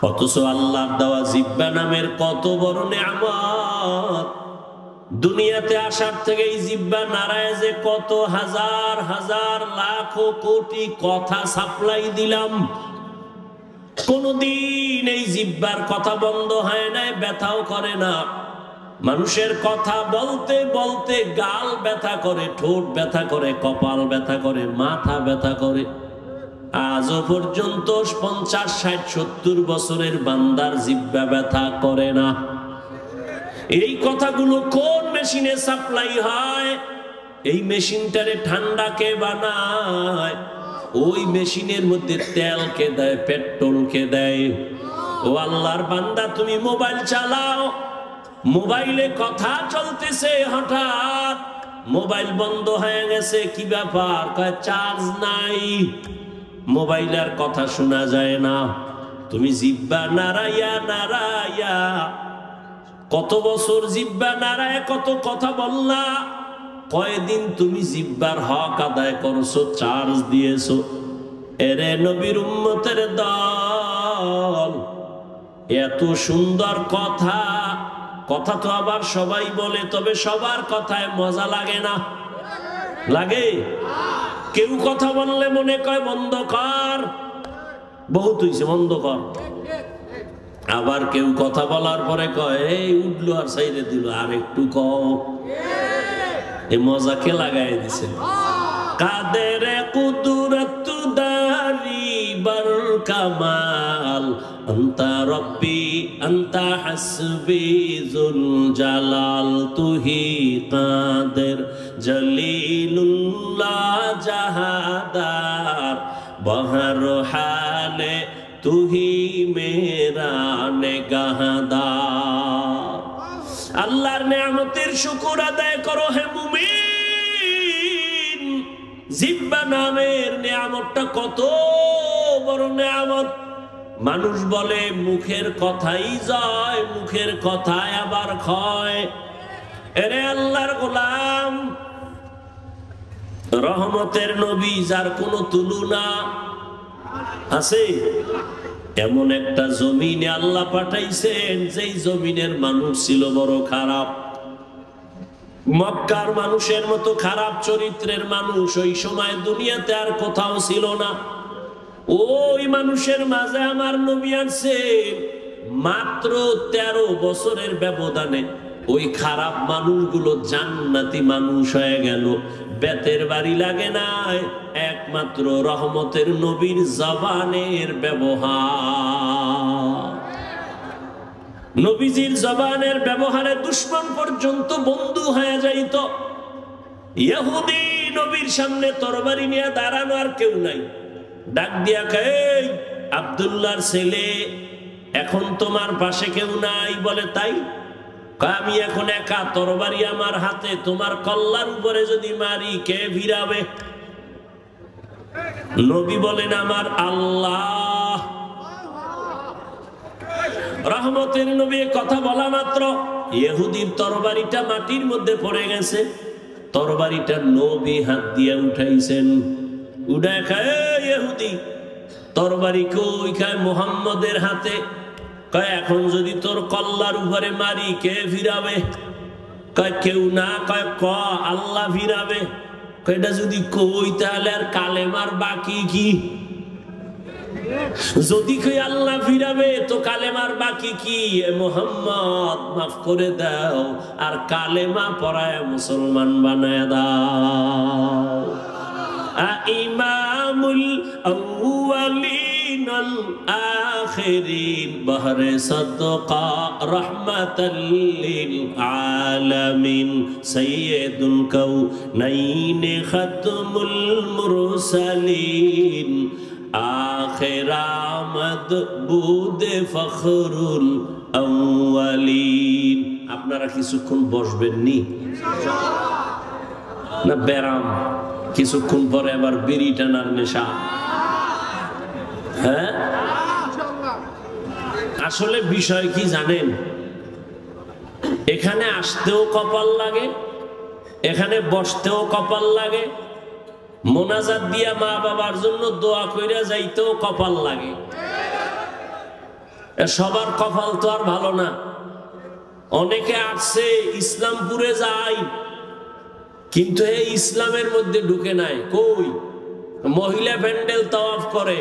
অথচ আল্লাহর দেওয়া জিহ্বা নামের কত বড় নিয়ামত। দুনিয়াতে আসার থেকে এই জিহ্বা নাড়ায় যে কত হাজার হাজার লাখ কোটি কথা সাপ্লাই দিলাম, কোনদিন এই জিহ্বার কথা বন্ধ হয় না, ব্যথাও করে না। মানুষের কথা বলতে বলতে গাল ব্যথা করে, ঠোঁট ব্যথা করে, কপাল ব্যথা করে, মাথা ব্যথা করে। আজও পর্যন্ত 50, 60, 70 বছরের বান্দার জিহ্বা ব্যথা করে না। এই কথাগুলো কোন মেশিনে সাপ্লাই হয়? এই মেশিনটারে ঠান্ডা কে বানায়? ওই মেশিনের মধ্যে তেল কে দেয়, পেট্রোল কে দেয়? ও আল্লাহর বান্দা, তুমি মোবাইল চালাও, মোবাইলে কথা চলতেছে, হঠাৎ মোবাইল বন্ধ হয়ে গেছে, কি ব্যাপার? কয় চার্জ নাই, মোবাইল আর কথা শোনা যায় না। তুমি জিহ্বা নাড়াইয়া নাড়াইয়া কত বছর জিহ্বা নাড়ায় কত কথা বললা, কয়দিন তুমি জিহ্বার হক আদায় করছো, চার্জ দিয়েছো? এরে নবীর উম্মতের দল, এত সুন্দর কথা, কথা তো আবার সবাই বলে, তবে সবার কথায় মজা লাগে না। লাগে? কেউ কথা বললে মনে কয় বন্ধ কর, বহুত হইছে বন্ধ কর। আবার কেউ কথা বলার পরে কয় এই উঠলো আর সাইডে দিল, আর একটু কও। এই মজা কে লাগাই দিছে? কাদের কুদরত দারি বর কামাল, আন্তা রব্বি আন্তা হাসবি যুল জালাল, তুহি কাদের জলিলুল্লাহ জাহাদার, বহর হালে তুহি মেরা নেগাহদার। আল্লাহর নিয়ামতের শুকর আদায় করো হে মুমিন। জিহ্বা নামের নিয়ামতটা কত বড় নিয়ামত। মানুষ বলে মুখের কথাই জয়, মুখের কথায় আবার ক্ষয়। এরে আল্লাহর গোলাম, রহমতের নবী যার কোনো তুলনা আছে, এমন একটা জমিনে আল্লাহ পাঠাইছেন যেই জমিনের মানুষ ছিল বড় খারাপ। মক্কার মানুষের মতো খারাপ চরিত্রের মানুষ ওই সময় দুনিয়াতে আর কোথাও ছিল না। ওই মানুষের মাঝে আমার নবী আসছেন, মাত্র 13 বছরের ব্যবধানে ওই খারাপ মানুষগুলো জান্নাতি মানুষ হয়ে গেল। বেতের বাড়ি লাগে নাই, একমাত্র রহমতের নবীর জবানের ব্যবহার। নবীজির জবানের ব্যবহারে দুশমন পর্যন্ত বন্ধু হয়ে যাইত। ইহুদি নবীর সামনে তরবারি নিয়ে দাঁড়ানো আর কেউ নাই, ডাক দিয়া কয় আব্দুল্লাহর ছেলে, এখন তোমার পাশে কেউ নাই? বলে তাই? আমি এখন একা, তরবারি আমার হাতে, তোমার কল্লার উপরে যদি মারি কে ভিড়াবে? নবী বলেন আমার আল্লাহ। রহমতের নবী কথা বলা মাত্র ইহুদির তরবারিটা মাটির মধ্যে পড়ে গেছে। তরবারিটা নবী হাত দিয়ে উঠাইছেন। উঠায় খায় ইহুদি, তরবারি কই? খায় মুহাম্মদের হাতে। কয় এখন যদি তোর কল্লার উপরে মারি কে ভিড়াবে? কয় কেউ না। কয় ক আল্লাহ ভিড়াবে। কয়টা যদি কই তাহলে আর কালেমার বাকি কি? যদি কই আল্লাহ ফিরাবে তো কালেমার বাকি কি? মুহাম্মদ মাফ করে দাও, আর কালেমা পড়ায় মুসলমান বানায় দাও। ইমামুল আউয়ালিন আল আখিরিন, বহরে সাদকা রাহমাতাল লিল আলামিন, সাইয়্যিদুল কাউনাইন খাতমুল মুরসালিন, আখিরামদ বুদে ফখরুল আউয়ালিন। আপনারা কিছুক্ষণ বসবেন নি না? ব্যারাম কিছুক্ষণ পরে আবার বিড়ি টানার নেশা। হ্যাঁ, আসলে বিষয় কি জানেন? এখানে আসতেও কপাল লাগে, এখানে বসতেও কপাল লাগে, মোনাজাত দিয়া মা বাবার জন্য দোয়া কইরা যাইতেও কপাল লাগে। সবার কপাল তো আর ভালো না। অনেকে আসছে ইসলামপুরে যায়, কিন্তু এই ইসলামের মধ্যে ঢুকে নাই। কই মহিলা প্যান্ডেল তাওয়াফ করে,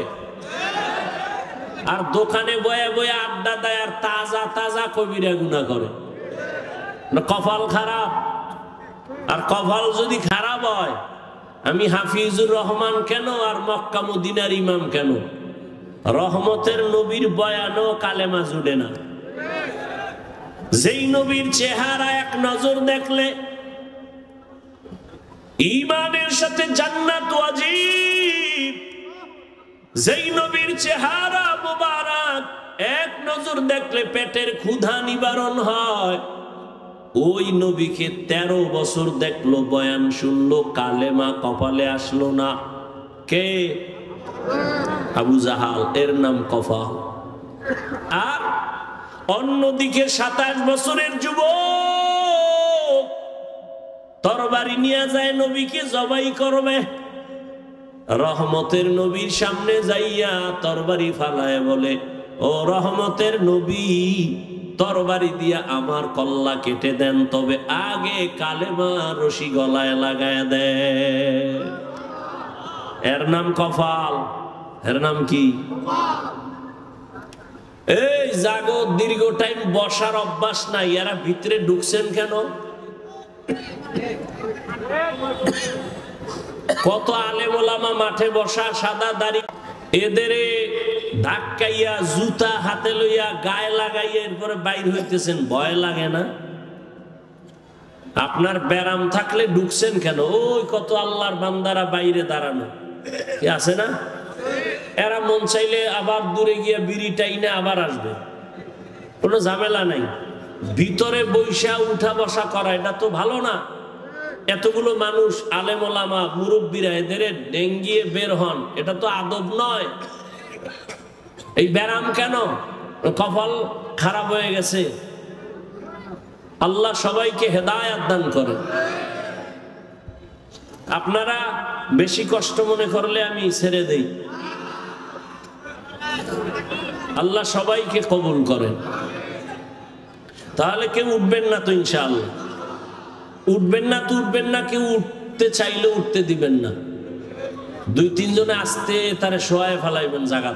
আর দোকানে বয়ে বয়ে আড্ডা দেয়, আর তাজা তাজা কবিরা গুনাহ করে। কপাল খারাপ। আর কপাল যদি খারাপ হয়, আমি হাফিজুর রহমান কেন আর মক্কা মদিনার ইমাম কেন, রহমতের নবীর বয়ানও কালেমা জুড়ে না। যেই নবীর চেহারা এক নজর দেখলে ঈমানের সাথে জান্নাত ওয়াজিব, যেই নবীর চেহারা মুবারক এক নজর দেখলে পেটের ক্ষুধা নিবারণ হয়, ওই নবীকে 13 বছর দেখলো, বয়ান শুনলো, কালেমা কপালে আসলো না। কে? আবু জাহাল, এর নাম কপাল। আর অন্যদিকে 27 বছরের যুবক তরবারি নিয়ে যায়, নবীকে জবাই করবে। রহমতের নবীর সামনে যাইয়া তরবারি ফালায় বলে, ও রহমতের নবী, তরবারি দিয়া আমার কল্লা কেটে দেন, তবে আগে কালেমা রশি গলায় লাগায় দেন। এর নাম কপাল। এর নাম কি? এই জাগো, দীর্ঘ টাইম বসার অভ্যাস নাই, এরা ভিতরে ঢুকছেন কেন? কত আলেম ওলামা মাঠে বসা, সাদা দাড়ি, এদের ধাক্কাইয়া জুতা হাতে লইয়া গায়ে লাগাইয়া এরপরে বাইর হইতেছেন, ভয় লাগে না? আপনার ব্যারাম থাকলে ঢুকছেন কেন? ওই কত আল্লাহর বান্দারা বাইরে দাঁড়ানো আছে না, এরা মন চাইলে আবার দূরে গিয়া বিড়ি টাইনে আবার আসবে, কোনো ঝামেলা নাই। ভিতরে বৈশা উঠা বসা করা এটা তো ভালো না। এতগুলো মানুষ, আলেম ওলামা, মুরব্বীরা, এদের ডেঙ্গিয়ে বের হন, এটা তো আদব নয়। এই ব্যারাম কেন? কপাল খারাপ হয়ে গেছে। আল্লাহ সবাইকে হেদায়েত দান করেন। আপনারা বেশি কষ্ট মনে করলে আমি ছেড়ে দেই। আল্লাহ সবাইকে কবুল করেন। তাহলে কেউ উঠবেন না তো? ইনশাআল্লাহ উঠবেন না তো? উঠবেন না, কেউ উঠতে চাইলে উঠতে দিবেন না। 2-3 জনে আসতে তারে শোয়ায় ফেলাইবেন জায়গা,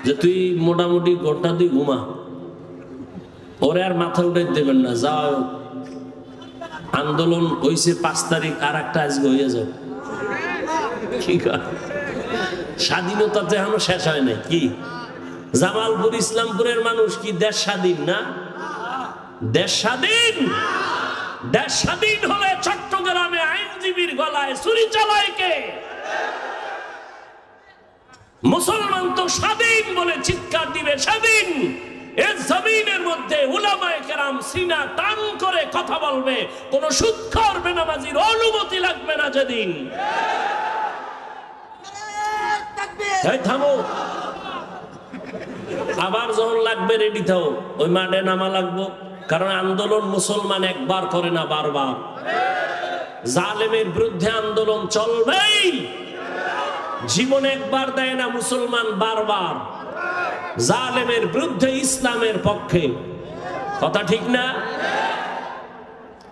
যে তুই মোটামুটি ঘন্টা তুই ঘুমা, ওরে আর মাথা উঠে দেবেন না। যাও, আন্দোলন হইছে 5 তারিখ, আর একটা আজকে হয়ে যাও। কি স্বাধীনতা তো এখনো শেষ হয় নাই। কি জামালপুর ইসলামপুরের মানুষ কি দেশ স্বাধীন না? দেশ স্বাধীন। দেশ স্বাধীন হলে চট্টগ্রামে আইনজীবীর গলায় ছুরি চালায় কে? মুসলমান তো স্বাধীন বলে চিৎকার দিবে স্বাধীন। এর জমিনের মধ্যে উলামায়ে কেরাম সিনা টান করে কথা বলবে, কোন সুদখোর বেনামাজির অনুমতি লাগবে না যেদিন। থামো, আবার যখন লাগবে রেডি থাও, ওই মাঠে নামা লাগবো। কারণ আন্দোলন মুসলমান একবার করে না, বারবার। জালেমের বিরুদ্ধে আন্দোলন চলবেই। জীবন একবার দেয় না মুসলমান, বারবার। জালেমের বিরুদ্ধে, ইসলামের পক্ষে। কথা ঠিক না?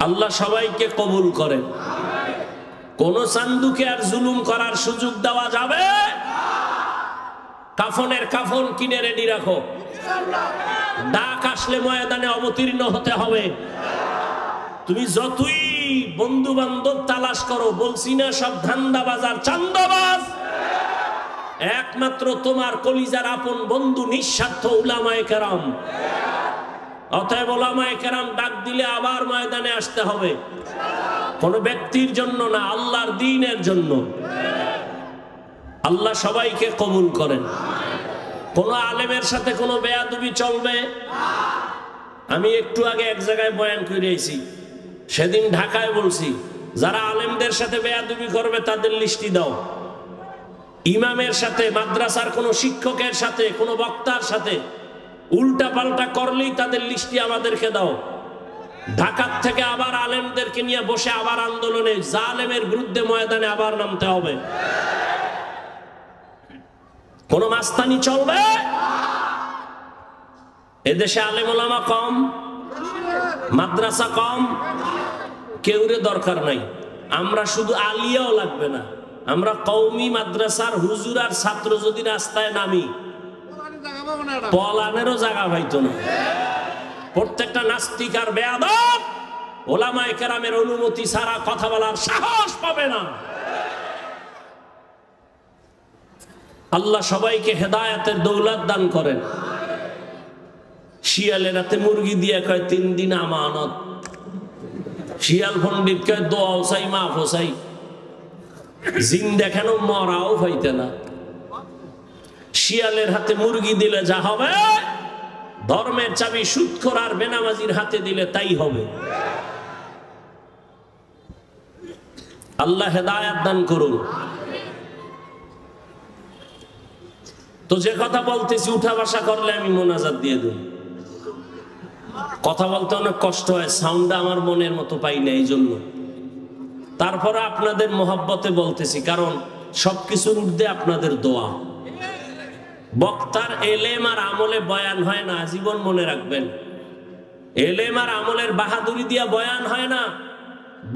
আল্লাহ সবাইকে কবুল করেন। কোন চান্দুকে আর জুলুম করার সুযোগ দেওয়া যাবে? কাফনের কাফন কিনে রেডি রাখো। ডাক আসলে ময়দানে অবতীর্ণ হতে হবে। তুমি যতই বন্ধু বান্ধব তালাশ করো, বলছি না সব ধান্দাবাজ আর চান্দাবাজ, একমাত্র তোমার কলিজার আপন বন্ধু নিঃস্বার্থ উলামায়ে কেরাম। অতএব উলামায়ে কেরাম ডাক দিলে আবার ময়দানে আসতে হবে, কোন ব্যক্তির জন্য না, আল্লাহর দ্বীনের জন্য। আল্লাহ সবাইকে কবুল করেন। কোন আলেমের সাথে কোনো বেয়াদবি চলবে? আমি একটু আগে এক জায়গায় বয়ান করে আইছি, সেদিন ঢাকায় বলছি, যারা আলেমদের সাথে বেয়াদবি করবে তাদের লিস্টি দাও। ইমামের সাথে, মাদ্রাসার কোন শিক্ষকের সাথে, কোন বক্তার সাথে উল্টা পাল্টা করলেই তাদের লিস্টি আমাদেরকে দাও। ঢাকার থেকে আবার আলেমদেরকে নিয়ে বসে আবার আন্দোলনে, জালেমের বিরুদ্ধে ময়দানে আবার নামতে হবে। কোন মাস্তানি চলবে? এদেশে আলেম ওলামা কম, মাদ্রাসা কম, কেউরে দরকার নাই। আমরা শুধু আলিয়াও লাগবে না, আমরা কওমি মাদ্রাসার হুজুর আর ছাত্র যদি রাস্তায় নামি পলানেরও জায়গা পাইতো না। প্রত্যেকটা নাস্তিক আর বেয়াদব ওলামায়ে কেরামের অনুমতি ছাড়া কথা বলার সাহস পাবে না। আল্লাহ সবাইকে হেদায়েতের দৌলত দান করেন। শিয়ালের রাতে মুরগি দিয়ে কয় 3 দিন আমানত, শিয়াল পণ্ডিত কয় দোয়া চাই মাফ চাই, জিন দেখানো মরাও হইতে না। শিয়ালের হাতে মুরগি দিলে যা হবে, ধর্মের চাবি সুদখোর আর বেনামাজির হাতে দিলে তাই হবে। আল্লাহ হেদায়েত দান করুন। তো যে কথা বলতেছি উঠা বসা করলে আমি মোনাজাত দিয়ে দেব। কথা বলতে অনেক কষ্ট হয়, সাউন্ডটা আমার মনের মতো পাই না, এই জন্য। তারপরে আপনাদের মোহাব্বতে বলতেছি, কারণ সবকিছুর ঊর্ধ্বে আপনাদের দোয়া। বক্তার এলেম আর আমলে বয়ান হয় না, জীবন মনে রাখবেন। এলেম আর আমলের বাহাদুরি দিয়া বয়ান হয় না,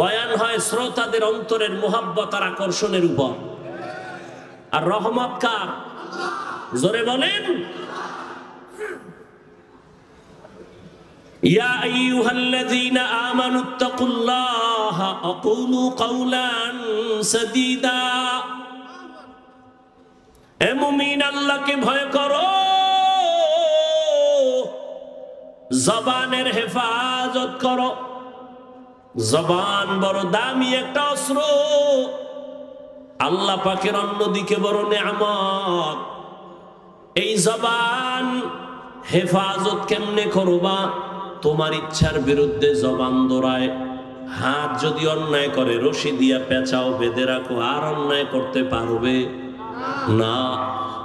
বয়ান হয় শ্রোতাদের অন্তরের মোহাব্বত আর আকর্ষণের উপর। আর রহমত কার? জোরে বলেন। ইয়া আইয়ুহাল্লাযীনা আমানুত্তাকুল্লাহা ওয়া কুলু কাওলান সাদীদা। হে মুমিন, আল্লাহকে ভয় করো, জবানের হেফাজত করো। জবান বড় দামি একটা অস্ত্র, আল্লাহ পাকের অন্যদিকে বড় নেয়ামত। এই জবান হেফাজত কেমনে করবা? তোমার ইচ্ছার বিরুদ্ধে জবান দৌড়ায়। হাত যদি অন্যায় করে রশি দিয়া পেঁচাও, বেঁধে রাখো, আর অন্যায় করতে পারবে না।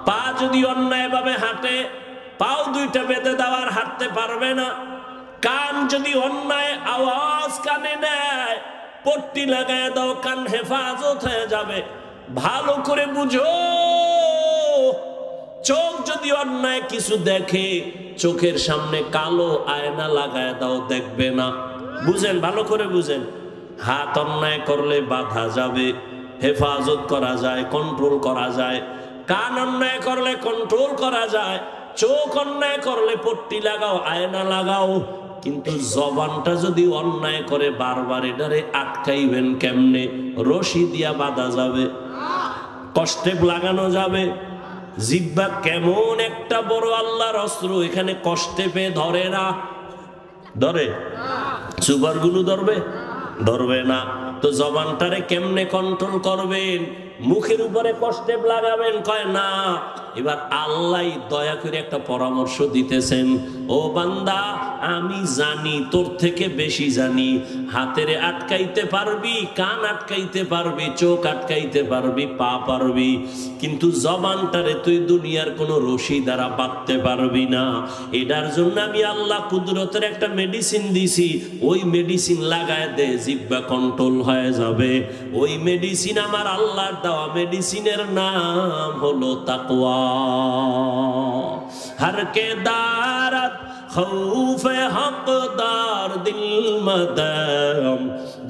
পা যদি অন্যায় ভাবে হাঁটে, পাও 2টা বেঁধে দেওয়ার হাঁটতে পারবে না। কান যদি অন্যায় আওয়াজ কানে নেয়, পট্টি লাগায় দাও, কান হেফাজত হয়ে যাবে। ভালো করে বুঝো, চোখ যদি অন্যায় কিছু দেখে, চোখের সামনে কালো আয়না লাগায় দাও, দেখবে না। বুঝেন, ভালো করে বুঝেন। হাত অন্যায় করলে বাধা যাবে, হেফাজত করা যায়, কন্ট্রোল করা যায়। কান অন্যায় করলে কন্ট্রোল করা যায়। চোখ অন্যায় করলে পট্টি লাগাও, আয়না লাগাও। কিন্তু জবানটা যদি অন্যায় করে বারবার, এটারে আটকাইবেন কেমনে? রশি দিয়া বাঁধা যাবে, কষ্টে লাগানো যাবে। জিহ্বা কেমন একটা বড় আল্লাহর অস্ত্র, এখানে কষ্টে পেয়ে ধরে না। ধরে? সুগারগুলো ধরবে? ধরবে না। তো জবানটারে কেমনে কন্ট্রোল করবেন? মুখের উপরে কষ্টে লাগাবেন? কয় না। এবার আল্লাহ দয়া করে একটা পরামর্শ দিতেছেন, ও বান্দা, আমি জানি, তোর থেকে বেশি জানি। হাতেরে আটকাইতে পারবি, কান আটকাইতে পারবি, চোখ আটকাইতে পারবি, পা পারবি, কিন্তু জবানটারে তুই দুনিয়ার কোনো রশি দ্বারা বাঁধতে পারবি না। এটার জন্য আমি আল্লাহ কুদরতের একটা মেডিসিন দিছি, ওই মেডিসিন লাগায় দে, জিহ্বা কন্ট্রোল হয়ে যাবে। ওই মেডিসিন আমার আল্লাহর দেওয়া, মেডিসিনের নাম হলো তাকওয়া। हर के दारत खौफ हकदार दिल मदम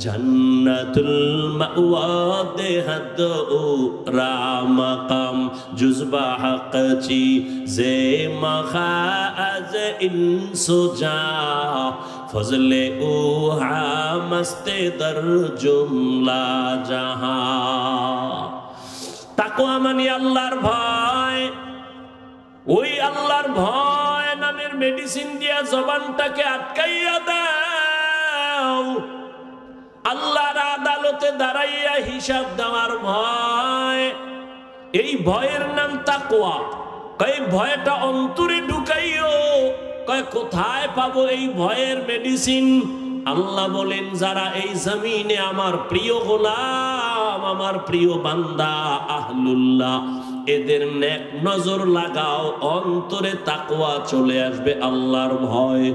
जन्नतुल मअवा देहद रामकम जुज़बा हक़ची ज़े मखाज़ इंसुजा फज़ले उहा मस्ते दर जुमला जहां। তাকওয়া মানে আল্লাহর ভয়। ওই আল্লাহর ভয় নামের মেডিসিন দিয়া জবানটাকে আটকাইয়া দাও। আল্লাহর আদালতে দাঁড়াইয়া হিসাব দেওয়ার ভয়, এই ভয়ের নাম তাকওয়া। কয় ভয়টা অন্তরে ঢুকাইও। কয় কোথায় পাবো এই ভয়ের মেডিসিন? আল্লাহ বলেন, যারা এই জমিনে আমার প্রিয় গোলাম, আমার প্রিয় বান্দা, আহলুল্লাহ, এদের নেক নজর লাগাও, অন্তরে তাকওয়া চলে আসবে, আল্লাহর ভয়।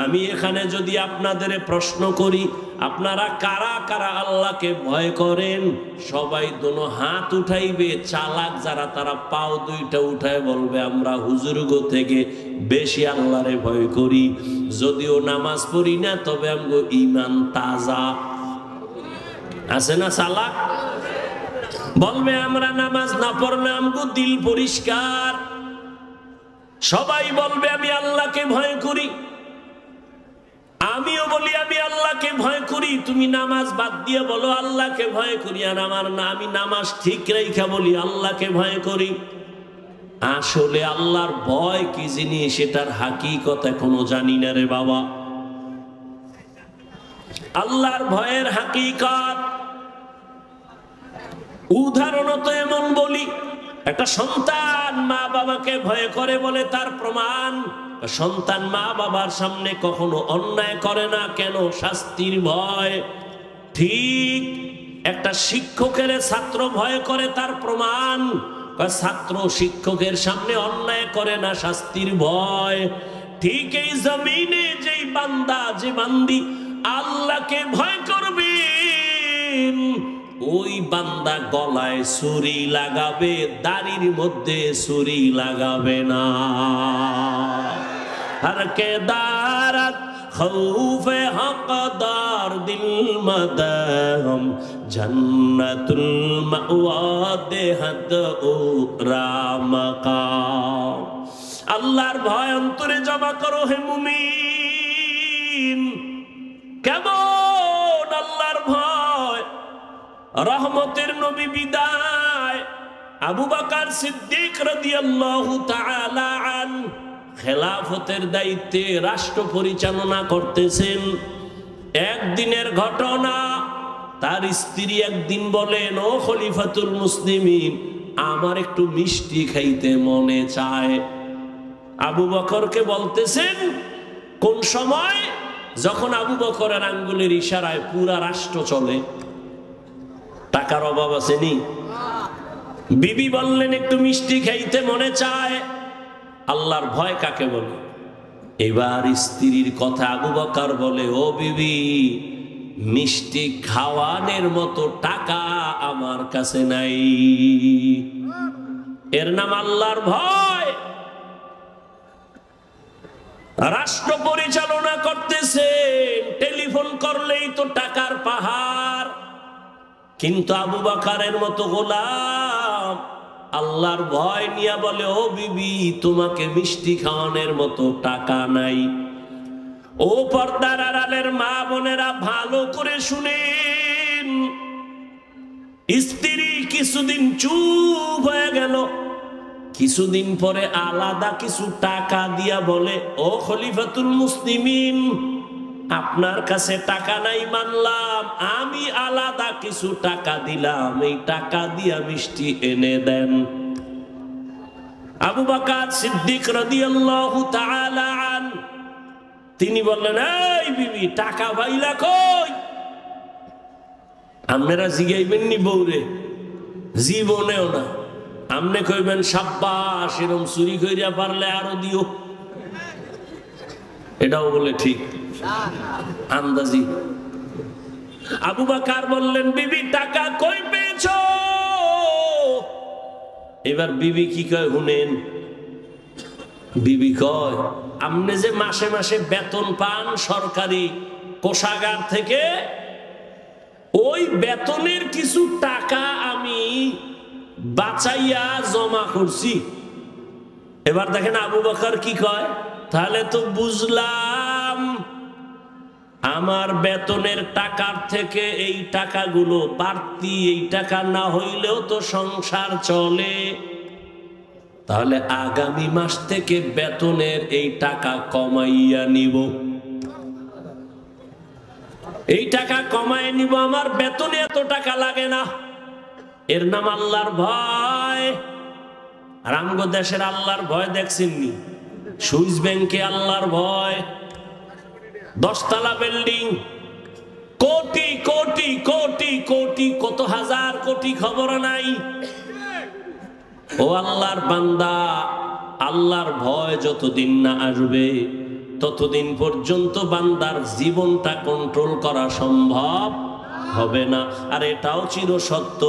আমি এখানে যদি আপনাদের প্রশ্ন করি, আপনারা কারা কারা আল্লাহকে ভয় করেন? সবাই দোনো হাত উঠাইবে। চালাক যারা তারা পাও দুইটা উঠায় বলবে আমরা হুজুরগো থেকে বেশি আল্লাহরে ভয় করি। যদিও নামাজ পড়ি না, তবে আমগো ঈমান তাজা। আছে না চালাক? বলবে আমরা নামাজ না পড়লে আমগো দিল পরিষ্কার। সবাই বলবে আমি আল্লাহকে ভয় করি। আমিও বলি আমি আল্লাহকে ভয় করি। তুমি নামাজ বাদ দিয়ে বলো আল্লাহকে ভয় করি, আর আমার না, আমি নামাজ ঠিক রেখা বলি আল্লাহকে ভয় করি। আসলে আল্লাহর ভয় কি জিনিস সেটার হাকিকত এখনো জানি না রে বাবা। আল্লাহর ভয়ের হাকিকত উদাহরণত এমন বলি, একটা সন্তান মা বাবাকে ভয় করে বলে তার প্রমাণ, সন্তান মা বাবার সামনে কখনো অন্যায় করে না। কেন? শাস্তির ভয়। ঠিক একটা শিক্ষকের ছাত্র ভয় করে, তার প্রমাণ ছাত্র শিক্ষকের সামনে অন্যায় করে না, শাস্তির ভয়। ঠিক এই জমিনে যেই বান্দা, যে বান্দি আল্লাহকে ভয় করবে, ওই বান্দা গলায় ছুরি লাগাবে, দাড়ির মধ্যে ছুরি লাগাবে না। हर के दारत खौफे हक़दार दिल मदहम जन्नतुल मअवा देहत उरा मकाम। আল্লাহর ভয় অন্তরে জমা করো হে মুমিন। কেমন আল্লাহর ভয়? রহমতের নবী বিদায়, আবু বকর সিদ্দিক রাদিয়াল্লাহু তাআলা আনহু খেলাফতের দায়িত্বে রাষ্ট্র পরিচালনা করতেছেন। একদিনের ঘটনা, তার স্ত্রী একদিন বলেন, ও খলিফাতুল মুসলিমিন, আমার একটু মিষ্টি খাইতে মনে চায়। আবু বকরকে বলতেছেন কোন সময়? যখন আবু বকরের আঙ্গুলের ইশারায় পুরা রাষ্ট্র চলে। টাকার অভাব আসেনি? বিবি বললেন একটু মিষ্টি খাইতে মনে চায়। আল্লাহর ভয় কাকে বলে? এবার স্ত্রীর কথা আবু বকর বলে, ও বিবি, মিষ্টি খাওয়ানোর মতো টাকা আমার কাছে নাই। এর নাম আল্লাহর ভয়। রাষ্ট্র পরিচালনা করতেছেন, টেলিফোন করলেই তো টাকার পাহাড়। কিন্তু আবু বকরের মতো গোলাম আল্লাহর ভয় নিয়ে বলে, ও বিবি, তোমাকে মিষ্টি খাওয়ানোর মতো টাকা নাই। ও পর্দার আড়ালের মা বোনেরা, ভালো করে শুনেন। স্ত্রী কিছুদিন চুপ হয়ে গেল, কিছুদিন পরে আলাদা কিছু টাকা দিয়া বলে, ও খলিফাতুল মুসলিমিন, আপনার কাছে টাকা নাই মানলাম, আমি আলাদা কিছু টাকা দিলাম, এই টাকা দিয়া মিষ্টি এনে দেন। আবু বকর সিদ্দিক রাদিয়াল্লাহু তাআলা আনহু তিনি বললেন, এই বিবি, টাকা পাইলা কই? আপনারা জিগাইবেন নি বউরে? জীবনেও না। আমনে কইবেন সাব্বাস, এরকম চুরি কইরা পারলে আরো দিও। এটাও বলে ঠিক আন্দাজি। আবু বকর বললেন, বিবি টাকা কই পেয়েছো? এবার বিবি কি কয় শুনেন। বিবি কয়, আপনি যে মাসে মাসে বেতন পান সরকারি কোষাগার থেকে, ওই বেতনের কিছু টাকা আমি বাঁচাইয়া জমা করছি। এবার দেখেন আবু বকর কি কয়, তাহলে তো বুঝলাম আমার বেতনের টাকার থেকে এই টাকাগুলো বাড়তি, এই টাকা না হইলেও তো সংসার চলে। তাহলে আগামী মাস থেকে বেতনের এই টাকা কমাইয়া নিব, এই টাকা কমাই নিব, আমার বেতনে এত টাকা লাগে না। এর নাম আল্লাহর ভয়। আর আমগো দেশের আল্লাহর ভয় দেখছেননি? সুইস ব্যাংকে আল্লাহর ভয়, 10 তলা বিল্ডিং, কোটি কোটি কোটি কোটি, কত হাজার কোটি খবর নাই। ও আল্লাহর বান্দা, আল্লাহর ভয় যতদিন না আসবে ততদিন পর্যন্ত বান্দার জীবনটা কন্ট্রোল করা সম্ভব হবে না। আর এটাও চির সত্য,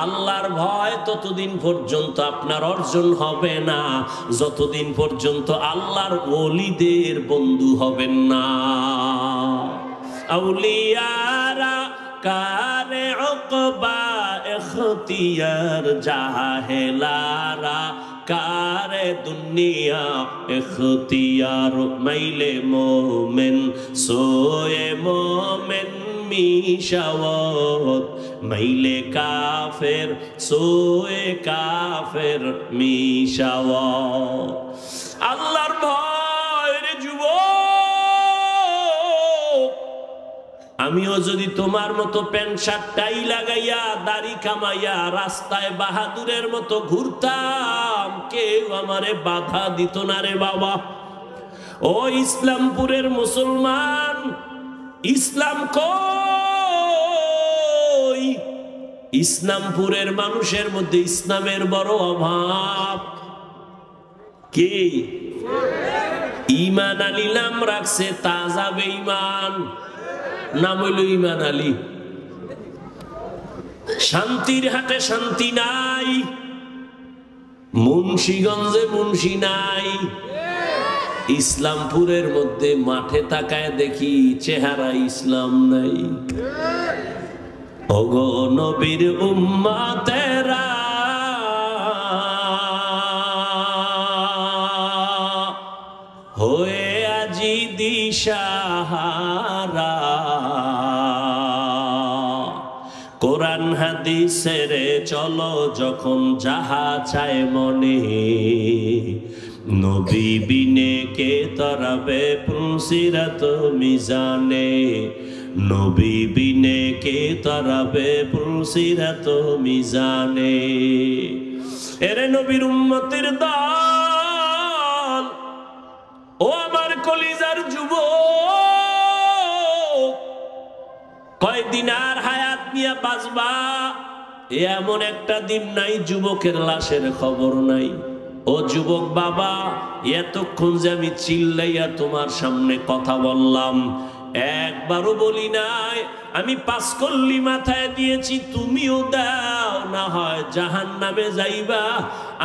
আল্লাহর ভয় ততদিন পর্যন্ত আপনার অর্জন হবে না যতদিন পর্যন্ত আল্লাহর ওলিদের বন্ধু হবেন না। আউলিয়ারা কারে উকবা ইখতিয়ার, জাহেলারা কারে দুনিয়া ইখতিয়ার। মাইলে মোমেন সোয়ে মোমেন মিশাওয়াত, মাইলে কাফের সোয়ে কাফের মিশাওয়াত। আল্লাহর ভয় রে যুবক, আমিও যদি তোমার মতো প্যান্ট শার্ট টাই লাগাইয়া দাড়ি কামাইয়া রাস্তায় বাহাদুরের মতো ঘুরতাম, কেউ আমারে বাধা দিত না রে বাবা। ও ইসলামপুরের মুসলমান, ইসলাম কই? ইসলামপুরের মানুষের মধ্যে ইসলামের বড় অভাব। কি ঈমান আলী নাম রাখছে, তাজা বেঈমান, নাম হইল ঈমান আলী। শান্তির হাটে শান্তি নাই, মুন্সিগঞ্জে মুন্সি নাই। ইসলামপুরের মধ্যে মাঠে তাকায় দেখি চেহারা ইসলাম নাই। ওগো নবীর উম্মতেরা, হয়ে আজি দিশাহারা, কোরআন হাদিসের চলো যখন যাহা চায় মনে, নবী বিনে কে তরাবে পুলসিরাত মিজানে, নবী বিনে কে তরাবে পুলসিরাত মিজানে। এরে নবীর উম্মতের দল, ও আমার কলিজার যুবক, কয়দিন আর হায়াত নিয়ে বাঁচবা এমন একটা দিন নাই যুবকের লাশের খবর নাই। ও যুবক বাবা, এতক্ষণ যে আমি চিল্লাইয়া তোমার সামনে কথা বললাম, একবারও বলি নাই আমি 5 কল্লি মাথায় দিয়েছি, তুমিও দাও, না হয় জাহান্নামে যাইবা।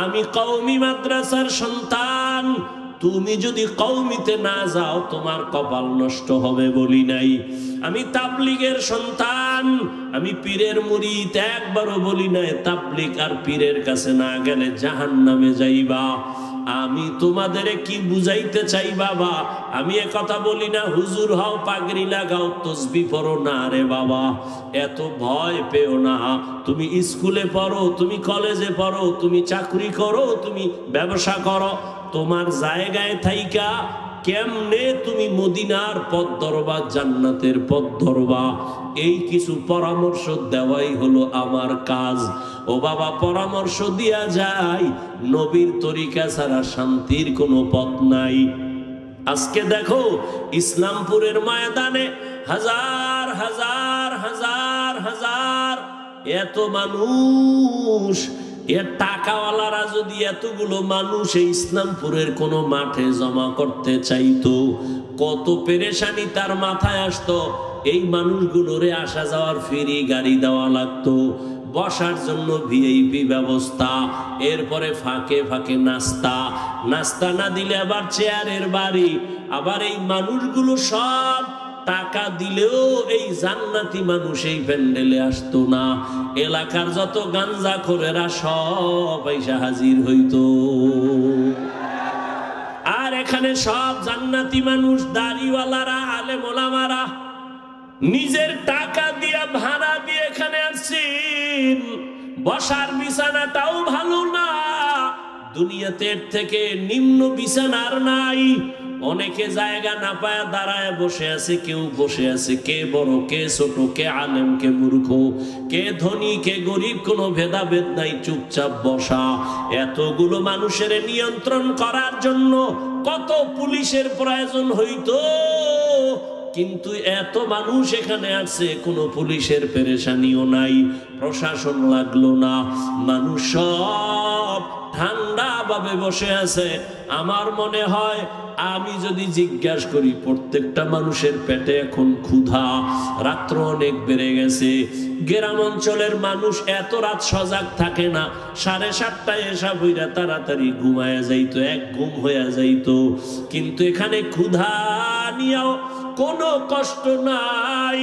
আমি কওমি মাদ্রাসার সন্তান, তুমি যদি কওমিতে না যাও তোমার কপাল নষ্ট হবে বলি নাই। আমি তাবলীগের সন্তান, আমি পীরের মুরিদ, একবারও বলি নাই তাবলীগ আর পীরের কাছে না গেলে জাহান্নামে যাইবা। আমি তোমাদের কি বুঝাইতে চাই বাবা, আমি এ কথা বলি না হুজুর হও, পাগড়ি লাগাও, তসবিহ পড়ো না রে বাবা, এত ভয় পেও না। তুমি স্কুলে পড়ো, তুমি কলেজে পড়ো, তুমি চাকরি করো, তুমি ব্যবসা করো, তোমার জায়গায় থাইকা কেমনে তুমি মদিনার পথ ধরবা, জান্নাতের পথ ধরবা, এই কিছু পরামর্শ দেওয়াই হলো আমার কাজ। ও বাবা, পরামর্শ দিয়া যায়, নবীর তরিকা ছাড়া শান্তির কোনো পথ নাই। আজকে দেখো ইসলামপুরের ময়দানে হাজার হাজার হাজার হাজার এত মানুষ, এর টাকাওয়ালারা যদি এতগুলো মানুষ এই ইসলামপুরের কোনো মাঠে জমা করতে চাইতো, কত পেরেশানি তার মাথায় আসতো। এই মানুষগুলোরে আসা যাওয়ার ফ্রি গাড়ি দেওয়া লাগতো, বসার জন্য ভিআইপি ব্যবস্থা, এরপরে ফাঁকে ফাঁকে নাস্তা, নাস্তা না দিলে আবার চেয়ারের বাড়ি। আবার এই মানুষগুলো সব টাকা দিলেও এই জান্নাতি মানুষ এই প্যান্ডেলে আসতো না। এলাকার যত গাঞ্জাখোরেরা সব এসে হাজির হইতো, আর এখানে সব জান্নাতি মানুষ, দাড়িওয়ালারা, আলেম ওলামারা নিজের টাকা দিয়া ভাড়া দিয়ে এখানে আসছেন। বসার বিছানাটাও ভালো না, দুনিয়াতে থেকে নিম্ন বিছানার নাই। অনেকে জায়গা না পায় দাঁড়ায় বসে আছে, কেউ বসে আছে, কে বড় কে ছোট, কে আলেম কে মূর্খ, কে ধনী কে গরিব, কোনো ভেদাভেদ নাই, চুপচাপ বসা। এতগুলো মানুষের নিয়ন্ত্রণ করার জন্য কত পুলিশের প্রয়োজন হইতো, কিন্তু এত মানুষ এখানে আসছে, কোনো পুলিশের পেরেশানিও নাই, প্রশাসন লাগলো না, মানুষ সব ঠান্ডা ভাবে বসে আছে। আমার মনে হয় আমি যদি জিজ্ঞাসা করি, প্রত্যেকটা মানুষের পেটে এখন ক্ষুধা, রাত্র অনেক বেড়ে গেছে। গ্রাম অঞ্চলের মানুষ এত রাত সজাগ থাকে না, 7:30টায় এসা বইরা তাড়াতাড়ি ঘুমায়া যাইতো, এক ঘুম হইয়া যাইতো। কিন্তু এখানে ক্ষুধা নিয়েও কোনো কষ্ট নাই।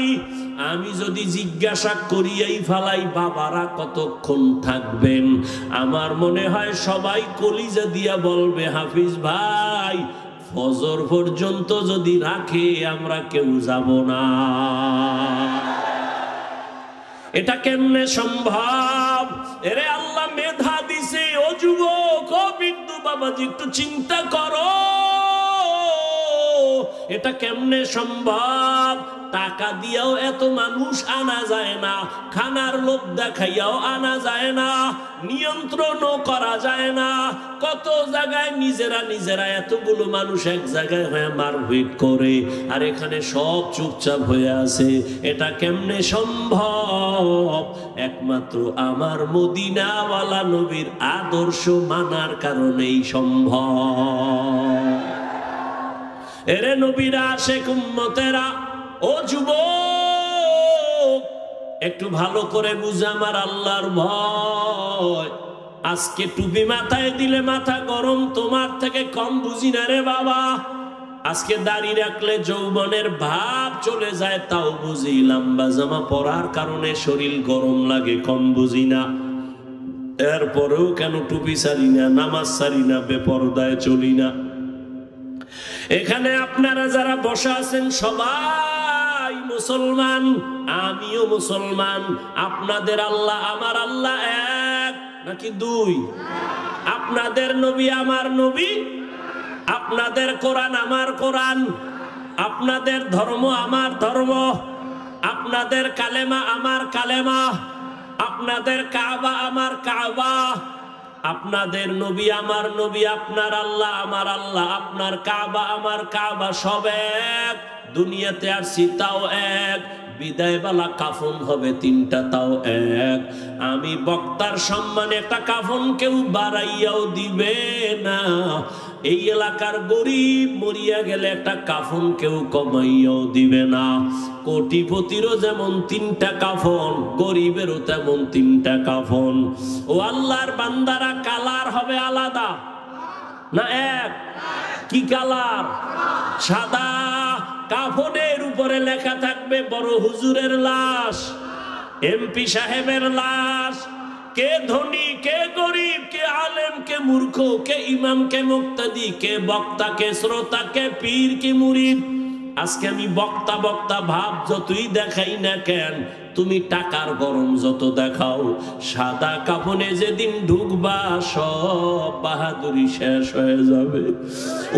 আমি যদি জিজ্ঞাসা করিয়াই ফালাই, বাবারা কতক্ষণ থাকবেন, আমার মনে হয় সবাই কলিজা দিয়া বলবে, হাফিজ ভাই ফজর পর্যন্ত যদি রাখে আমরা কেউ যাব না। এটা কেমনে সম্ভব? এরে আল্লাহ মেধা দিছে। ও যুবক, ও বিন্দু বাবাজি, একটু চিন্তা করো, এটা কেমনে সম্ভব? টাকা দিয়েও এত মানুষ আনা যায় না, খানার লোভ দেখাইয়াও আনা যায় না, নিয়ন্ত্রণও করা যায় না। কত জায়গায় নিজেরা এতগুলো মানুষ এক জায়গায় হয়ে মারপিট করে, আর এখানে সব চুপচাপ হয়ে আছে। এটা কেমনে সম্ভব? একমাত্র আমার মদিনাওয়ালা নবীর আদর্শ মানার কারণেই সম্ভব। এরে নবীরা, আশেক উম্মতেরা, ও যুবক, একটু ভালো করে বুঝে আমার আল্লাহর ভয়। আজকে টুপি মাথায় দিলে মাথা গরম, তোমার থেকে কম বুঝি না রে বাবা। আজকে দাড়ি রাখলে যৌবনের ভাব চলে যায়, তাও বুঝি। লম্বা জামা পরার কারণে শরীর গরম লাগে, কম বুঝি না। এরপরেও কেন টুপি ছাড়ি না, নামাজ ছাড়ি না, বেপরদায় চলি না। এখানে আপনারা যারা বসা আছেন সবাই মুসলমান, আমিও মুসলমান। আপনাদের আল্লাহ আমার আল্লাহ এক নাকি দুই? আপনাদের নবী আমার নবী, আপনাদের কোরআন আমার কোরআন, আপনাদের ধর্ম আমার ধর্ম, আপনাদের কালেমা আমার কালেমা, আপনাদের কাবা আমার কাবা, আপনাদের নবী আমার নবী, আপনার আল্লাহ আমার আল্লাহ, আপনার কাবা আমার কাবা, সব এক। দুনিয়াতে আসছি তাও এক, বিদায়বেলা কাফন হবে 3টা, তাও এক। আমি বক্তার সম্মানে একটা কাফন কেউ বাড়াইয়াও দিবে না। এই এলাকার গরিব মরিয়া গেলে একটা কাফন কেউ কমাইয়াও দিবে না। কোটিপতিরও যেমন 3টা কাফন, গরিবেরও তেমন 3টা কাফন। ও আল্লাহর বান্দারা, কালার হবে আলাদা না এক? কি কালার? সাদা। কাফনের উপরে লেখা থাকবে বড় হুজুরের লাশ, এমপি সাহেবের লাশ। কে ধনী, কে গরিব, কে আলেম, কে মূর্খ, কে ইমাম, কে মুক্তাদি, কে বক্তা, কে শ্রোতা, কে পীর, কে মুরিদ। আজকে আমি বক্তা বক্তা ভাব যতই দেখাই না কেন, তুমি টাকার গরম যত দেখাও, সাদা কাফনে যেদিন ঢুকবা সব বাহাদুরি শেষ হয়ে যাবে।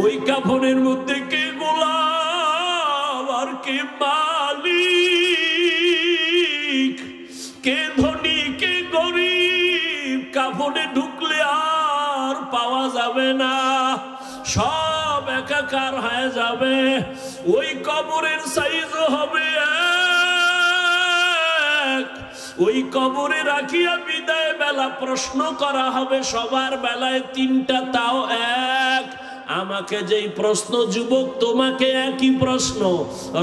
ওই কাফনের মধ্যে কে গোলাম আর কে মালিক, কে ধনী, কে গরিব, কাফনে ঢুকলে আর পাওয়া যাবে না, সব একাকার হয়ে যাবে। ওই কবরের সাইজ হবে এক। ওই কবরে রাখিয়া বিদায় বেলা প্রশ্ন করা হবে সবার বেলায় 3টা, তাও এক। আমাকে যেই প্রশ্ন যুবক, তোমাকে একই প্রশ্ন।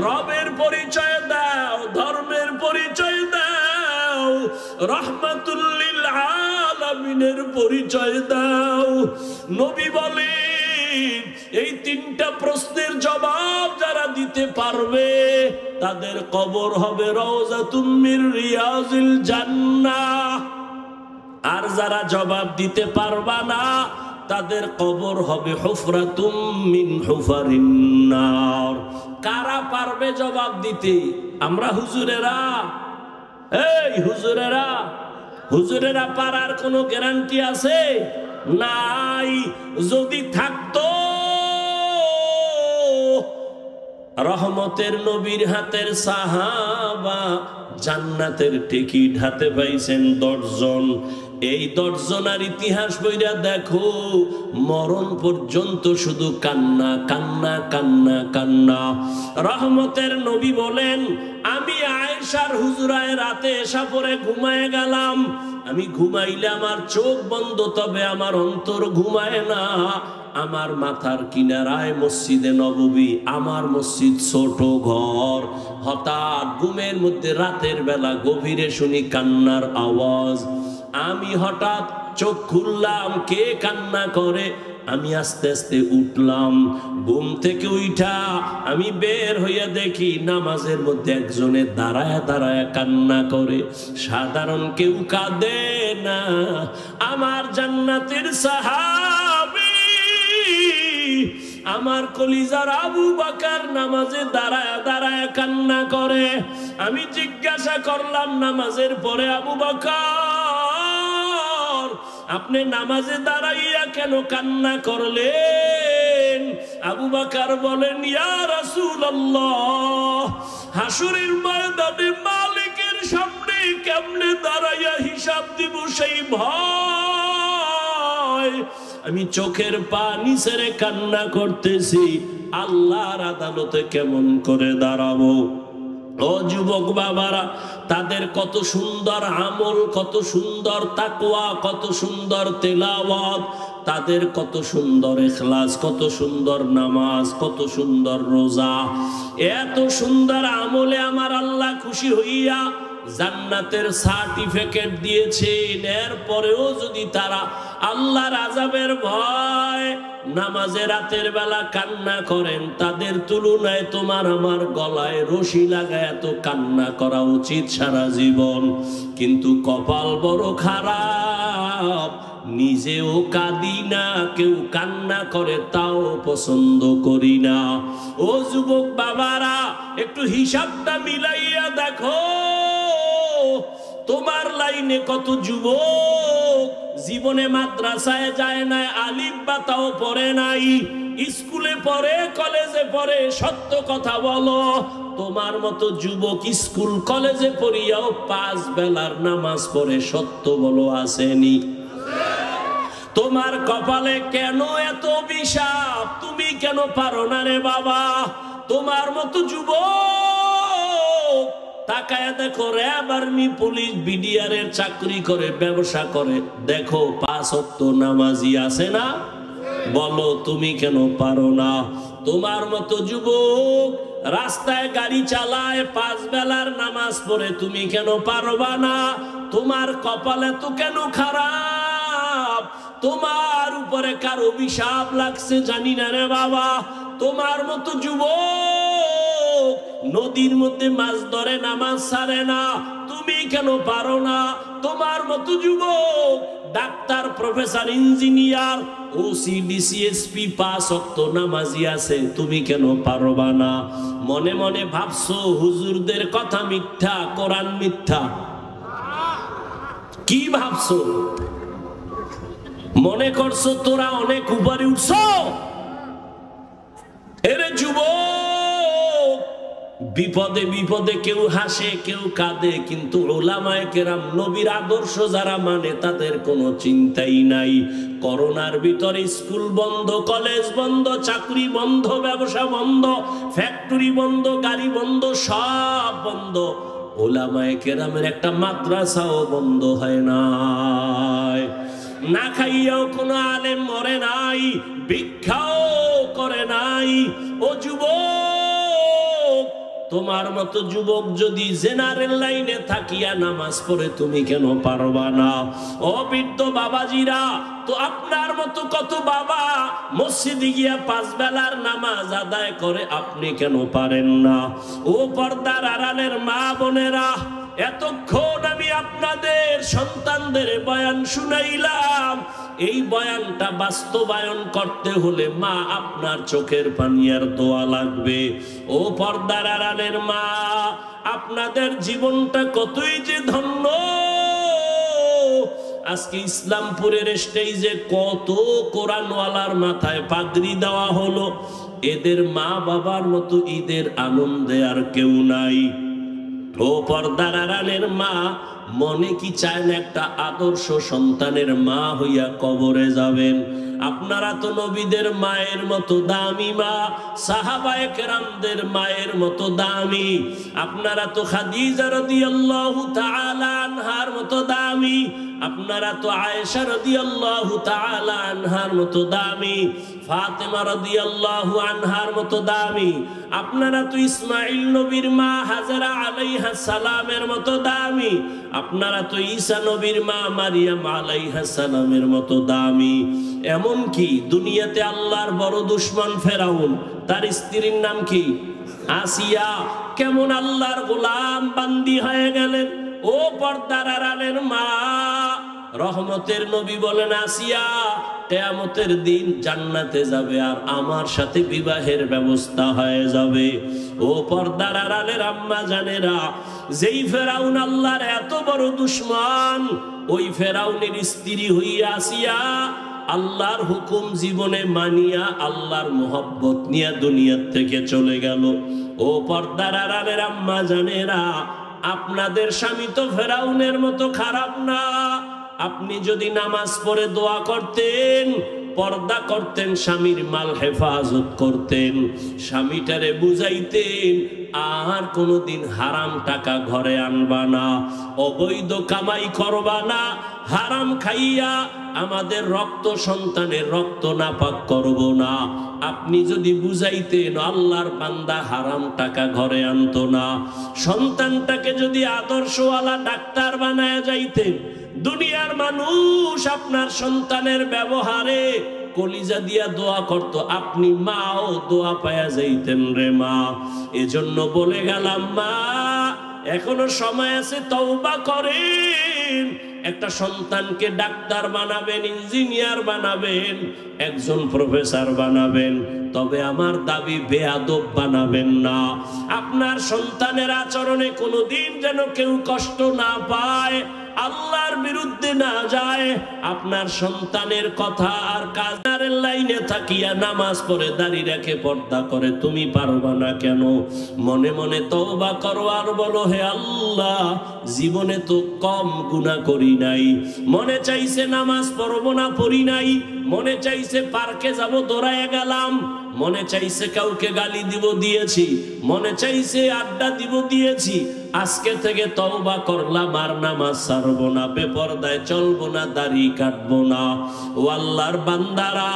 রবের পরিচয় দাও, ধর্মের পরিচয় দাও, রহমাতুল লিল আলামিনের পরিচয় দাও। নবী বলে, এই 3টা প্রশ্নের জবাব যারা দিতে পারবে তাদের কবর হবে রওজাতুম মির রিয়াজিল জান্নাহ। আর যারা জবাব দিতে পারবা না তাদের কবর হবে হুফরাতুম মিন হুফারিন নার। কারা পারবে জবাব দিতে? আমরা হুজুরেরা। এই হুজুরেরা, হুজুরেরা পারার কোনো গ্যারান্টি আছে? নাই। যদি থাকতো, রহমতের নবীর হাতের সাহাবা জান্নাতের টিকিট হাতে পাইছেন 10 জন। এই 10 জনের ইতিহাস বইরা দেখো, মরণ পর্যন্ত শুধু কান্না কান্না কান্না কান্না। রহমতের নবী বলেন, আমি আয়েশার হুজরায় রাতে এসা পরে ঘুমায় গেলাম। আমি ঘুমাইলে আমার চোখ বন্ধ, তবে আমার অন্তর ঘুমায় না। আমার মাথার কিনারায় মসজিদে নববী, আমার মসজিদ ছোট ঘর। হঠাৎ ঘুমের মধ্যে রাতের বেলা গভীরে শুনি কান্নার আওয়াজ। আমি হঠাৎ চোখ খুললাম, কে কান্না করে? আমি আস্তে আস্তে উঠলাম। ঘুম থেকে উঠা আমি বের হইয়া দেখি নামাজের মধ্যে একজনে দাঁড়ায় দাঁড়ায় কান্না করে। সাধারণ কেউ কাঁদে না, আমার জান্নাতের সাহাবী, আমার কলিজার আবু বকর নামাজে দাঁড়ায় দাঁড়ায় কান্না করে। আমি জিজ্ঞাসা করলাম, নামাজের পরে আবু বকর, আপনি নামাজে দাঁড়াইয়া কেন কান্না করলেন? আবু বকর বলেন, ইয়া রাসূলুল্লাহ, হাসরের ময়দানে মালিকের সামনে কেমনে দাঁড়াইয়া হিসাব দিব সেই ভয়। আমি চোখের পানি ছেড়ে কান্না করতেছি, আল্লাহর আদালতে কেমন করে দাঁড়াবো। ও যুবক বাবারা, তাদের কত সুন্দর আমল, কত সুন্দর তাকওয়া, কত সুন্দর তেলাওয়াত, তাদের কত সুন্দর ইখলাস, কত সুন্দর নামাজ, কত সুন্দর রোজা। এত সুন্দর আমলে আমার আল্লাহ খুশি হইয়া জান্নাতের সার্টিফিকেট দিয়েছেন। এরপরেও যদি তারা আল্লাহর আযাবের ভয় নামাজে রাতের বেলা কান্না করেন, তাদের তুলনায় তোমার আমার গলায় রশি লাগায় এত কান্না করা উচিত সারা জীবন। কিন্তু কপাল বড় খারাপ, নিজেও কাঁদি না, কেউ কান্না করে তাও পছন্দ করি না। ও যুবক বাবারা, একটু হিসাবটা মিলাইয়া দেখো, তোমার লাইনে কত যুবক জীবনে মাদ্রাসায় যায় নাই, আলিফ বা তাও পড়ে নাই, স্কুলে পড়ে, কলেজে পড়ে। সত্য কথা বলো, তোমার মতো যুবক স্কুল কলেজে পড়িয়াও 5 বেলার নামাজ পড়ে, সত্য বলো আসেনি? তোমার কপালে কেন এত অভিশাপ? তুমি কেন পারো না রে বাবা? তোমার মতো যুবক তাকায় দেখো, র্যাব, আর্মি, পুলিশ, বিডিআর এর চাকরি করে, ব্যবসা করে, দেখো 5 ওয়াক্ত নামাজি আছে না? বলো তুমি কেন পারো না? তোমার মতো যুবক রাস্তায় গাড়ি চালায়, 5 বেলার নামাজ পড়ে, তুমি কেন পারবা না? তোমার কপালে তো কেন খারাপ? তোমার উপরে কার অভিশাপ লাগছে জানি না রে বাবা। তোমার মতো যুবক নদীর মধ্যে মাছ ধরে, নামাজ ছাড়ে না, তুমি কেন পারো না? তোমার মতো যুবক doctor, professor, engineer, OC, DC, SP, 5 ওয়াক্ত নামাজি আছে, তুমি কেন পারবা না? মনে মনে ভাবছো হুজুরদের কথা মিথ্যা, কোরআন মিথ্যা। কি ভাবছো? মনে করছো তোরা অনেক উপরে উঠছো? এরে যুবক, বিপদে বিপদে কেউ হাসে, কেউ কাঁদে, কিন্তু উলামায়ে কেরাম, নবীর আদর্শ যারা মানে, তাদের কোনো চিন্তাই নাই। করোনার ভিতরে স্কুল বন্ধ, কলেজ বন্ধ, চাকরি বন্ধ, ব্যবসা বন্ধ, ফ্যাক্টরি বন্ধ, গাড়ি বন্ধ, সব বন্ধ। উলামায়ে কেরামের একটা মাদ্রাসাও বন্ধ হয় নাই। না খাইয়াও কোনো আলেম মরে নাই, ভিক্ষাও করে নাই। ও যুবক, তোমার মতো যুবক যদি জেনারেল লাইনে থাকিয়া নামাজ পড়ে, তুমি কেন পারবা না? ও বৃদ্ধ বাবাজিরা, তো আপনার মতো কত বাবা মসজিদে গিয়া 5 বেলার নামাজ আদায় করে, আপনি কেন পারেন না? ও পর্দার আড়ালের মা বোনেরা, এতক্ষণ আমি আপনাদের সন্তানদের বয়ান শুনাইলাম। এই বয়ানটা বাস্তবায়ন করতে হলে মা, আপনার চোখের পানি আর দোয়া লাগবে। ও পর্দার আড়ালের মা, আপনাদের জীবনটা কতই যে ধন্য। আজকে ইসলামপুরের স্টেজে কত কোরআনওয়ালার মাথায় পাগড়ি দেওয়া হলো। এদের মা বাবার মতো ঈদের আনন্দে আর কেউ নাই। ও পর্দার আড়ালের মা, মনে কি চায় না একটা আদর্শ সন্তানের মা হইয়া কবরে যাবেন? আপনারা তো নবীদের মায়ের মতো দামি মা, সাহাবায়ে কেরামদের মায়ের মতো দামি। আপনারা তো খাদিজা রাদিয়াল্লাহু তাআলা আনহার মতো দামি। আপনারা তো আয়েশা রাদিয়াল্লাহু তাআলা আনহার মতো দামি, ফাতেমা রাদিয়াল্লাহু আনহার মতো দামি। আপনারা তো ইসমাইল নবীর মা হাজেরা আলাইহা সালামের মতো দামি। আপনারা তো ঈসা নবীর মা মারিয়াম আলাইহা সালামের মতো দামি। এমন কি দুনিয়াতে আল্লাহর বড় দুশমন ফেরাউন, তার স্ত্রীর নাম কি? আসিয়া। কেমন আল্লাহর গোলাম বান্দি হয়ে গেলেন। ও পর্দার আড়ালের মা, রহমতের নবী বলেন আসিয়া কিয়ামতের দিন জান্নাতে যাবে আর আমার সাথে বিবাহের ব্যবস্থা হয়ে যাবে। ও পর্দার আড়ালের আম্মা জানেরা, যেই ফেরাউন আল্লাহর এত বড় দুশমন, ওই ফেরাউনের স্ত্রী হইয়া আসিয়া আল্লাহর হুকুম জীবনে মানিয়া আল্লাহর মোহব্বত নিয়ে দুনিয়ার থেকে চলে গেল। ও পর্দার আড়ালের আম্মা জানেরা, আপনাদের স্বামী তো ফেরাউনের মতো খারাপ না। আপনি যদি নামাজ পড়ে দোয়া করতেন, পর্দা করতেন, স্বামীর মাল হেফাজত করতেন, স্বামীটারে বুঝাইতেন আর কোনোদিন হারাম টাকা ঘরে আনবা না, অবৈধ কামাই করবা না, হারাম খাইয়া আমাদের রক্ত সন্তানের রক্ত নাপাক করব না। আপনি যদি বুঝাইতেন, আল্লাহর বান্দা হারাম টাকা ঘরে আনতো না, সন্তানটাকে যদি আদর্শওয়ালা ডাক্তার বানায় যাইতেন, দুনিয়ার মানুষ আপনার সন্তানের ব্যবহারে কলিজা দিয়া দোয়া করত, আপনি মাও দোয়া পায়া যাইতেন রে মা। এজন্য বলে গেলাম মা, এখনো সময় আছে, তওবা করেন। একটা সন্তানকে ডাক্তার বানাবেন, ইঞ্জিনিয়ার বানাবেন, একজন প্রফেসর বানাবেন, তবে আমার দাবি বেয়াদব বানাবেন না। আপনার সন্তানের আচরণে কোনোদিন যেন কেউ কষ্ট না পায়, আল্লাহর বিরুদ্ধে না যায়। আপনার সন্তানের কথা আর কাজের লাইনে থাকিয়া নামাজ পড়ে দাড়ি রেখে পর্দা করে তুমি পারবা না কেন? মনে মনে তওবা করো আর বলো, হে আল্লাহ, জীবনে তো কম গুনাহ করি নাই, মনে চাইছে নামাজ পড়বো না, পড়ি নাই, মনে চাইছে পার্কে যাব দৌড়ায় গেলাম, মনে চাইছে কাউকে গালি দিব দিয়েছি, মনে চাইছে আড্ডা দিব দিয়েছি, আজকে থেকে তওবা করলাম আর নামাজ ছাড়বো না, বেপরদায় চলবো না, দাড়ি কাটবো না। ও আল্লাহর বান্দারা,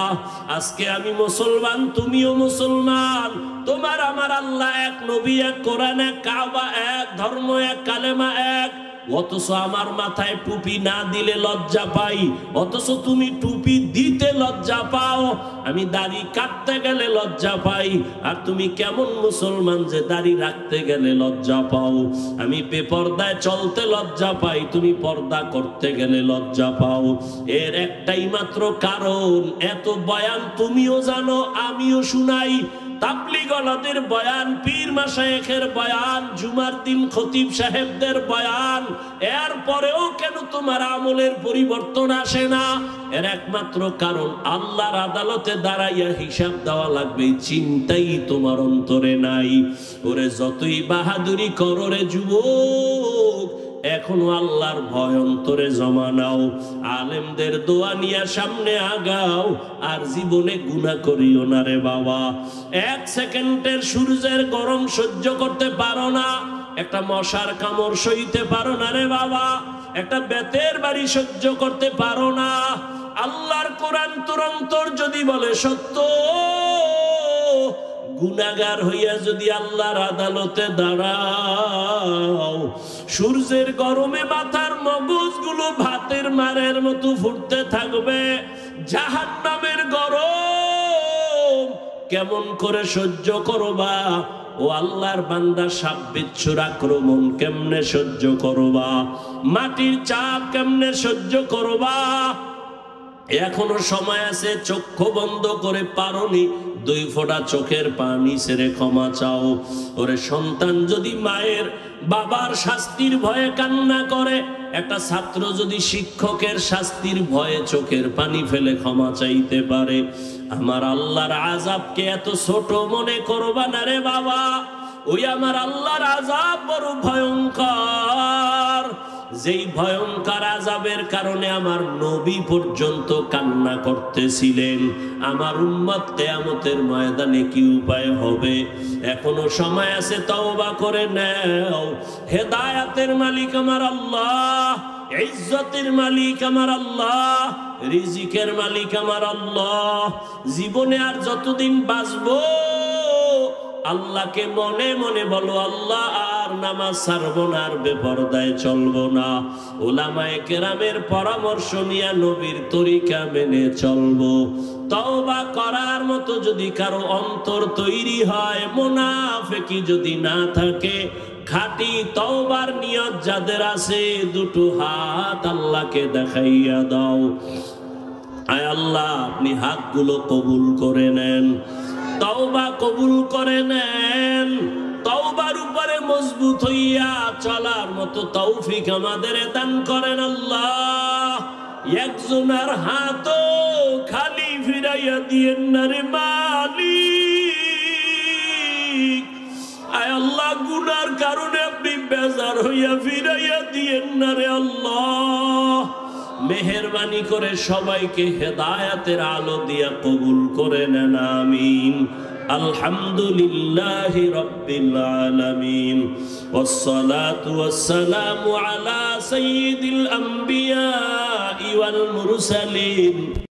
আজকে আমি মুসলমান, তুমিও মুসলমান, তোমার আমার আল্লাহ এক, নবী এক, কোরআন এক, কাবা এক, ধর্ম এক, কালেমা এক। অথচ আমার মাথায় টুপি না দিলে লজ্জা পাই, অথচ তুমি টুপি দিতে লজ্জা পাও, আমি দাড়ি কাটতে গেলে লজ্জা পাই। আর তুমি কেমন মুসলমান যে দাড়ি রাখতে গেলে লজ্জা পাও? আমি বেপরদায় চলতে লজ্জা পাই, তুমি পর্দা করতে গেলে লজ্জা পাও। এর একটাই মাত্র কারণ, এত বয়ান তুমিও জানো, আমিও শুনাই, তাবলীগওয়ালাদের বয়ান, পীর মাশায়েখের বয়ান, জুমার দিন খতিব সাহেবদের বয়ান, এরপরেও কেন তোমার আমলের পরিবর্তন আসে না? এর একমাত্র কারণ, আল্লাহর আদালতে দাঁড়াইয়া হিসাব দেওয়া লাগবে, চিন্তাই তোমার অন্তরে নাই। ওরে যতই বাহাদুরি করো রে যুবক, এখনো আল্লাহর ভয় অন্তরে জমা নাও, আলেমদের দোয়া নিয়ে সামনে আগাও, আর জীবনে গুনাহ করিও না রে বাবা। এক সেকেন্ডের সূর্যের গরম সহ্য করতে পারো না, একটা মশার কামড় সইতে পারো না রে বাবা, একটা বেতের বাড়ি সহ্য করতে পারো না। আল্লাহর কোরআন তুরন্তর যদি বলে সত্য, গুনাহগার হইয়া যদি আল্লাহর আদালতে দাঁড়াও, সূর্যের গরমে মাথার মগজগুলো ভাতের মারের মতো ফুটতে থাকবে, জাহান্নামের গরম কেমন করে সহ্য করবা? ও আল্লাহর বান্দা, সাপ বিচ্ছুর আক্রমণ কেমনে সহ্য করবা? মাটির চাপ কেমনে সহ্য করবা? এখনো সময় আছে, চক্ষু বন্ধ করে পারোনি, 2 ফোঁটা চোখের পানি ছেড়ে ক্ষমা চাও। ওরে সন্তান যদি মায়ের বাবার শাস্তির ভয়ে কান্না করে, একটা ছাত্র যদি শিক্ষকের শাস্তির ভয়ে চোখের পানি ফেলে ক্ষমা চাইতে পারে, আমার আল্লাহর আযাবকে এত ছোট মনে করবা না রে বাবা। ওই আমার আল্লাহর আযাব বড় ভয়ঙ্কর, যেই ভয়ঙ্কর আযাবের কারণে আমার নবী পর্যন্ত কান্না করতেছিলেন। আমার উম্মত কিয়ামতের ময়দানে কি উপায় হবে? এখনো সময় আছে, তওবা করে নাও। হেদায়েতের মালিক আমার আল্লাহ, ইজ্জতের মালিক আমার আল্লাহ, রিজিকের মালিক আমার আল্লাহ। জীবনে আর যতদিন বাঁচবো আল্লাহকে মনে মনে বলো, আল্লাহ আর নামাজ ছাড়বো না, আর বেপরদায় চলবো না। উলামায়ে কেরামের পরামর্শ নিয়ে নবীর তরিকা মেনে চলবো। তওবা করার মতো যদি কারো অন্তর তৈরি হয়, মুনাফিকি যদি না থাকে, খাঁটি তওবার নিয়ত যাদের আছে, দুটো হাত আল্লাহকে দেখাইয়া দাও। আয় আল্লাহ, আপনি হাতগুলো কবুল করে নেন, তওবা কবুল করে নেন। তওবার উপরে মজবুত হইয়া চলার মতো তৌফিক আমাদের দান করেন আল্লাহ। একজনের হাতও খালি ফিরাইয়া দিয়েন না রে মালিক। আয় আল্লাহ, গুনার কারণে আপনি বেজার হইয়া ফিরাইয়া দিয়েন না রে আল্লাহ। মেহেরবানি করে সবাইকে হেদায়েতের আলো দিয়া কবুল করে নেন, আমিন। আলহামদুলিল্লাহি রাব্বিল আলামিন, ওয়াসসালাতু ওয়াসসালামু আলা সাইয়্যিদিল আম্বিয়া ওয়াল মুরসালিন।